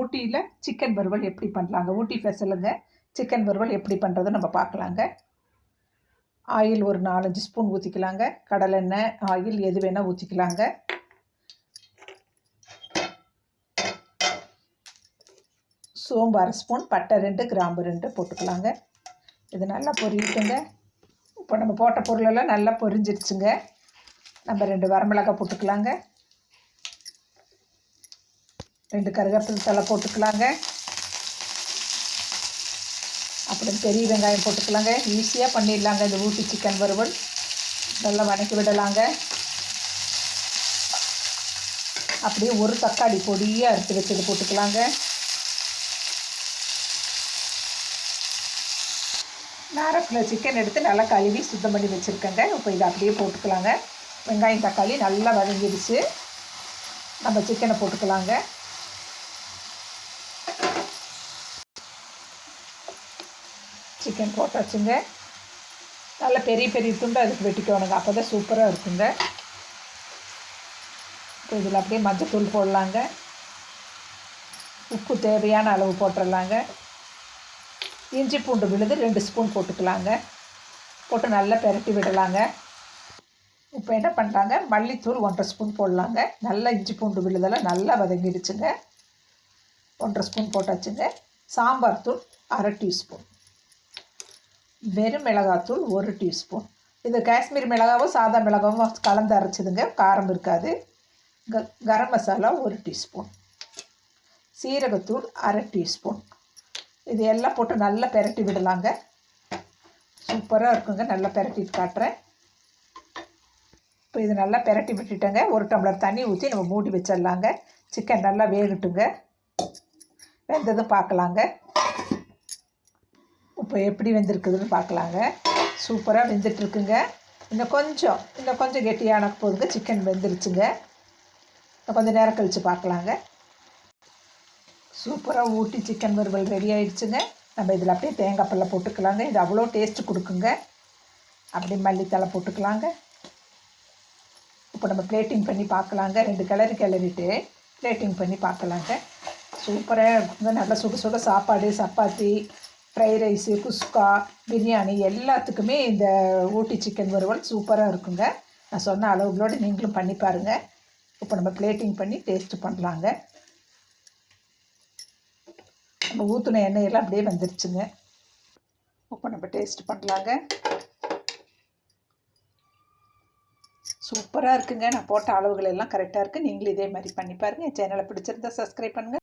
ஊட்டியில் சிக்கன் வறுவல் எப்படி பண்ணலாங்க, ஊட்டி ஸ்பெஷலுங்க. சிக்கன் வறுவல் எப்படி பண்ணுறதை நம்ம பார்க்கலாங்க. ஆயில் ஒரு 4-5 ஸ்பூன் ஊற்றிக்கலாங்க. கடலெண்ணெய், ஆயில் எது வேணால் ஊற்றிக்கலாங்க. சோம்பு 1/2 ஸ்பூன், பட்டை 2, கிராம்பு 2 போட்டுக்கலாங்க. இது நல்லா பொரியட்டுங்க. இப்போ நம்ம போட்ட பொருளெல்லாம் நல்லா பொரிஞ்சிடுச்சுங்க. நம்ம 2 வரமிளகாய் போட்டுக்கலாங்க. 2 கருவேப்பிலை தழை போட்டுக்கலாங்க. அப்புறம் பெரிய வெங்காயம் போட்டுக்கலாங்க. ஈஸியாக பண்ணிடலாங்க இந்த ஊட்டி சிக்கன் வறுவல். நல்லா வதக்கி விடலாங்க. அப்படியே ஒரு தக்காளி பொடியாக அறுத்து வச்சது போட்டுக்கலாங்க. நான் 1/2 கிலோ சிக்கன் எடுத்து நல்லா கழுவி சுத்தம் பண்ணி வச்சுருக்கேங்க. இப்போ இதை அப்படியே போட்டுக்கலாங்க. வெங்காயம் தக்காளி நல்லா வதங்கிடுச்சு. நம்ம சிக்கனை போட்டுக்கலாங்க. சிக்கன் போட்டாச்சுங்க. நல்லா பெரிய பெரிய துண்டு அதுக்கு வெட்டிக்கணுங்க, அப்போ தான் சூப்பராக இருக்குங்க. இப்போ இதில் அப்படியே மஞ்சத்தூள் போடலாங்க. உப்பு தேவையான அளவு போட்டுடலாங்க. இஞ்சி பூண்டு விழுது 2 ஸ்பூன் போட்டுக்கலாங்க. போட்டு நல்லா பெரட்டி விடலாங்க. இப்போ என்ன பண்ணுறாங்க, மல்லித்தூள் 1/2 ஸ்பூன் போடலாங்க. நல்லா இஞ்சி பூண்டு விழுதெல்லாம் நல்லா வதங்கிடுச்சுங்க. 1/2 ஸ்பூன் போட்டாச்சுங்க. சாம்பார் தூள் 1/2 டீஸ்பூன். வெறும் மிளகாத்தூள் 1 டீஸ்பூன். இது காஷ்மீர் மிளகாவும் சாதா மிளகாவும் கலந்து அரைச்சிதுங்க, காரம் இருக்காது. கரம் மசாலா 1 டீஸ்பூன். சீரகத்தூள் 1/2 டீஸ்பூன். இது எல்லாம் போட்டு நல்லா பெரட்டி விடலாங்க. சூப்பராக இருக்குங்க. நல்லா பெரட்டிட்டு காட்டுறேன். இப்போ இது நல்லா பெரட்டி விட்டுட்டேங்க. 1 டம்ளர் தண்ணி ஊற்றி நம்ம மூடி வச்சிடலாங்க. சிக்கன் நல்லா வேகட்டுங்க. வெந்ததும் பார்க்கலாங்க. இப்போ எப்படி வெந்திருக்குதுன்னு பார்க்கலாங்க. சூப்பராக வெந்துட்டுருக்குங்க. இன்னும் கொஞ்சம் கெட்டியான போதுங்க. சிக்கன் வெந்துருச்சுங்க. இன்னும் கொஞ்சம் நேரம் கழித்து பார்க்கலாங்க. சூப்பராக ஊட்டி சிக்கன் வறுவல் ரெடி ஆகிடுச்சுங்க. நம்ம இதில் அப்படியே தேங்காய் பல்ல போட்டுக்கலாங்க. இது அவ்வளோ டேஸ்ட்டு கொடுக்குங்க. அப்படியே மல்லித்தலை போட்டுக்கலாங்க. இப்போ நம்ம பிளேட்டிங் பண்ணி பார்க்கலாங்க. 2 கிளறிட்டு பிளேட்டிங் பண்ணி பார்க்கலாங்க. சூப்பராக இருக்குங்க. நல்லா சுட சுட சாப்பாடு, சப்பாத்தி, ஃப்ரைட் ரைஸு, குஸ்கா, பிரியாணி எல்லாத்துக்குமே இந்த ஊட்டி சிக்கன் வறுவல் சூப்பராக இருக்குங்க. நான் சொன்ன அளவுகளோடு நீங்களும் பண்ணி பாருங்கள். இப்போ நம்ம பிளேட்டிங் பண்ணி டேஸ்ட்டு பண்ணலாங்க. நம்ம ஊற்றின எண்ணெயெல்லாம் அப்படியே வந்துருச்சுங்க. இப்போ நம்ம டேஸ்ட் பண்ணலாங்க. சூப்பராக இருக்குங்க. நான் போட்ட அளவுகள் எல்லாம் கரெக்டாக இருக்குது. நீங்களும் இதே மாதிரி பண்ணி பாருங்கள். என் சேனலை பிடிச்சிருந்தா சப்ஸ்கிரைப் பண்ணுங்கள்.